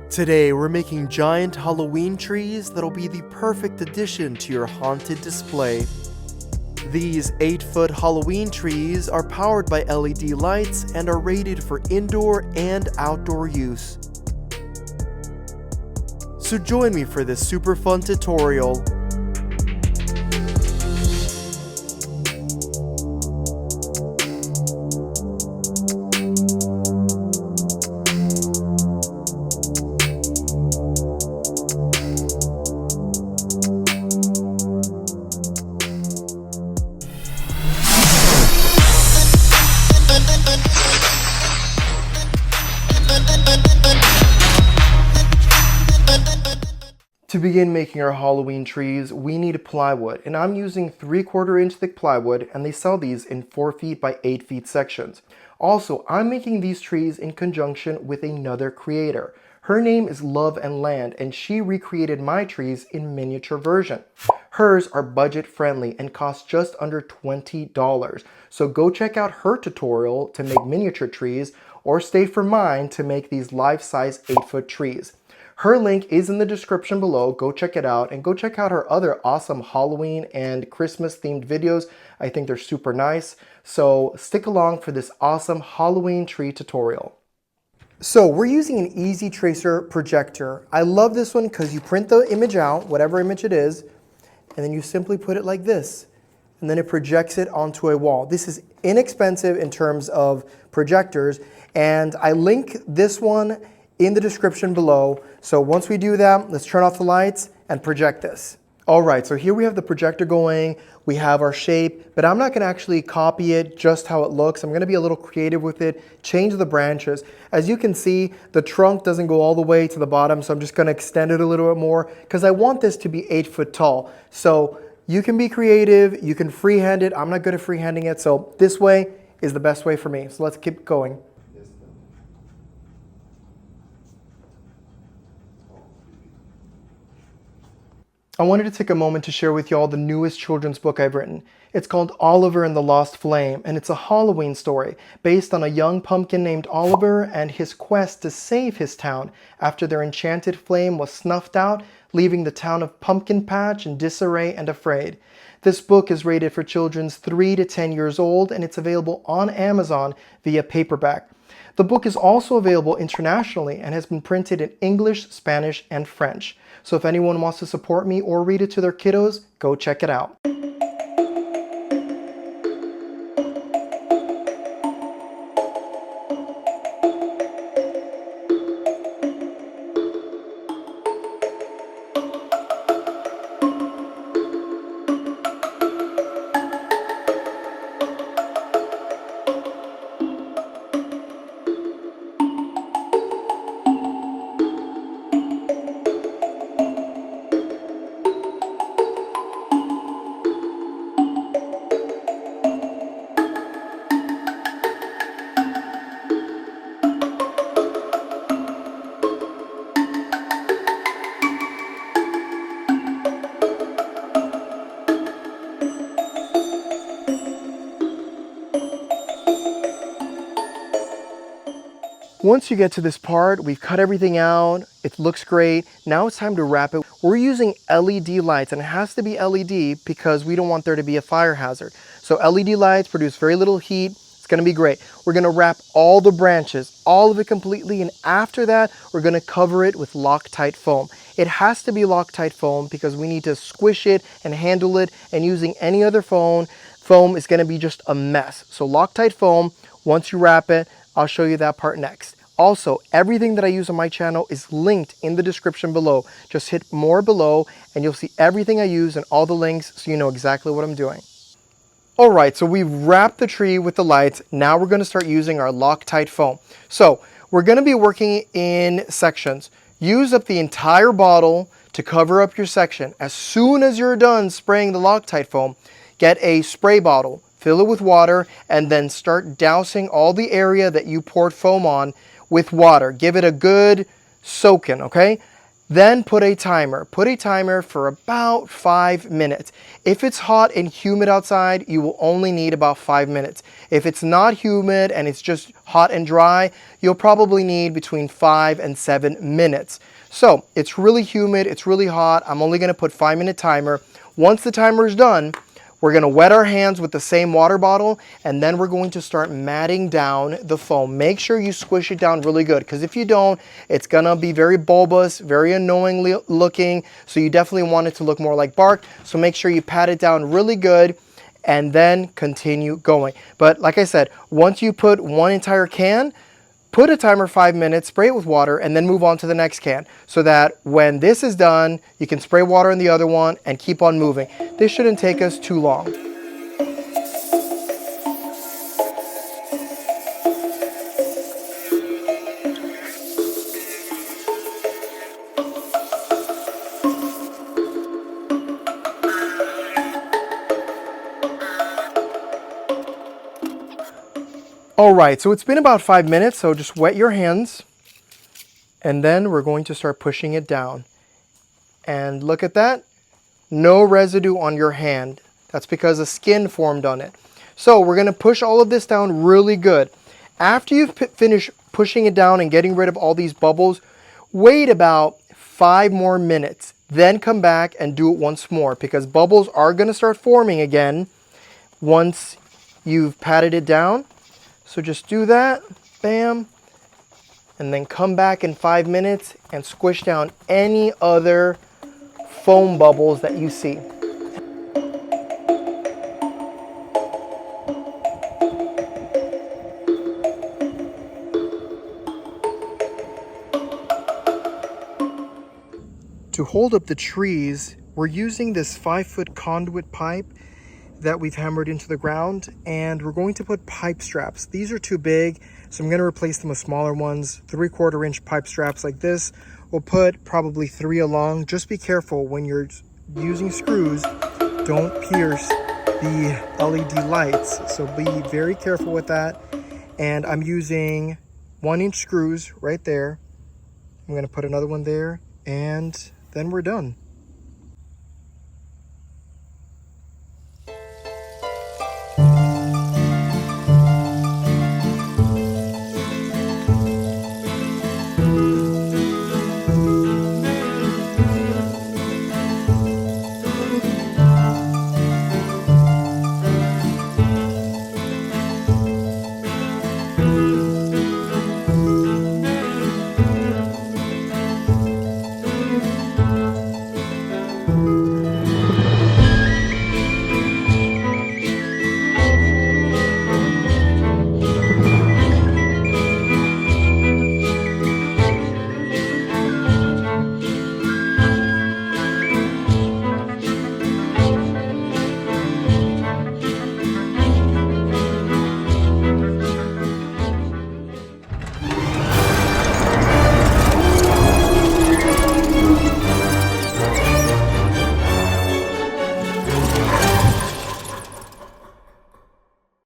Today we're making giant Halloween trees that'll be the perfect addition to your haunted display. These 8-foot Halloween trees are powered by LED lights and are rated for indoor and outdoor use. So join me for this super fun tutorial. To begin making our Halloween trees, we need plywood, and I'm using 3/4 inch thick plywood, and they sell these in 4 feet by 8 feet sections. Also, I'm making these trees in conjunction with another creator. Her name is Love and Land, and she recreated my trees in miniature version. Hers are budget friendly and cost just under $20. So go check out her tutorial to make miniature trees, or stay for mine to make these life-size 8-foot trees. Her link is in the description below. Go check it out, and go check out her other awesome Halloween and Christmas themed videos. I think they're super nice. So stick along for this awesome Halloween tree tutorial. So we're using an easy tracer projector. I love this one because you print the image out, whatever image it is, and then you simply put it like this, and then it projects it onto a wall. This is inexpensive in terms of projectors, and I link this one in the description below. So once we do that, let's turn off the lights and project this. All right, so here we have the projector going, we have our shape, but I'm not gonna actually copy it just how it looks. I'm gonna be a little creative with it, change the branches. As you can see, the trunk doesn't go all the way to the bottom, so I'm just gonna extend it a little bit more because I want this to be 8 foot tall. So you can be creative, you can freehand it. I'm not good at freehanding it, so this way is the best way for me. So let's keep going. I wanted to take a moment to share with y'all the newest children's book I've written. It's called Oliver and the Lost Flame, and it's a Halloween story based on a young pumpkin named Oliver and his quest to save his town after their enchanted flame was snuffed out, leaving the town of Pumpkin Patch in disarray and afraid. This book is rated for children 3 to 10 years old, and it's available on Amazon via paperback. The book is also available internationally and has been printed in English, Spanish, and French. So if anyone wants to support me or read it to their kiddos, go check it out. Once you get to this part, we've cut everything out, it looks great. Now it's time to wrap it. We're using LED lights, and it has to be LED because we don't want there to be a fire hazard. So LED lights produce very little heat. It's gonna be great. We're gonna wrap all the branches, all of it completely, and after that, we're gonna cover it with Loctite foam. It has to be Loctite foam because we need to squish it and handle it, and using any other foam is gonna be just a mess. So Loctite foam, once you wrap it, I'll show you that part next. Also, everything that I use on my channel is linked in the description below. Just hit more below and you'll see everything I use and all the links so you know exactly what I'm doing. All right, so we've wrapped the tree with the lights. Now we're gonna start using our Loctite foam. So we're gonna be working in sections. Use up the entire bottle to cover up your section. As soon as you're done spraying the Loctite foam, get a spray bottle, fill it with water, and then start dousing all the area that you poured foam on with water. Give it a good soak in, okay? Then put a timer. Put a timer for about 5 minutes. If it's hot and humid outside, you will only need about 5 minutes. If it's not humid and it's just hot and dry, you'll probably need between 5 and 7 minutes. So it's really humid, it's really hot. I'm only gonna put 5-minute timer. Once the timer is done, we're going to wet our hands with the same water bottle, and then we're going to start matting down the foam. Make sure you squish it down really good, because if you don't, it's going to be very bulbous, very annoyingly looking. So you definitely want it to look more like bark. So make sure you pat it down really good and then continue going. But like I said, once you put one entire can, put a timer 5 minutes, spray it with water, and then move on to the next can, so that when this is done, you can spray water in the other one and keep on moving. This shouldn't take us too long. All right, so it's been about 5 minutes, so just wet your hands, and then we're going to start pushing it down. And look at that, no residue on your hand. That's because the skin formed on it. So we're gonna push all of this down really good. After you've finished pushing it down and getting rid of all these bubbles, wait about 5 more minutes, then come back and do it once more, because bubbles are gonna start forming again once you've patted it down. So just do that, bam, and then come back in 5 minutes and squish down any other foam bubbles that you see. To hold up the trees, we're using this 5-foot conduit pipe that we've hammered into the ground, and we're going to put pipe straps. These are too big, so I'm going to replace them with smaller ones, 3/4 inch pipe straps like this. We'll put probably 3 along. Just be careful when you're using screws, don't pierce the LED lights, so be very careful with that. And I'm using 1-inch screws right there. I'm going to put another one there, and then we're done.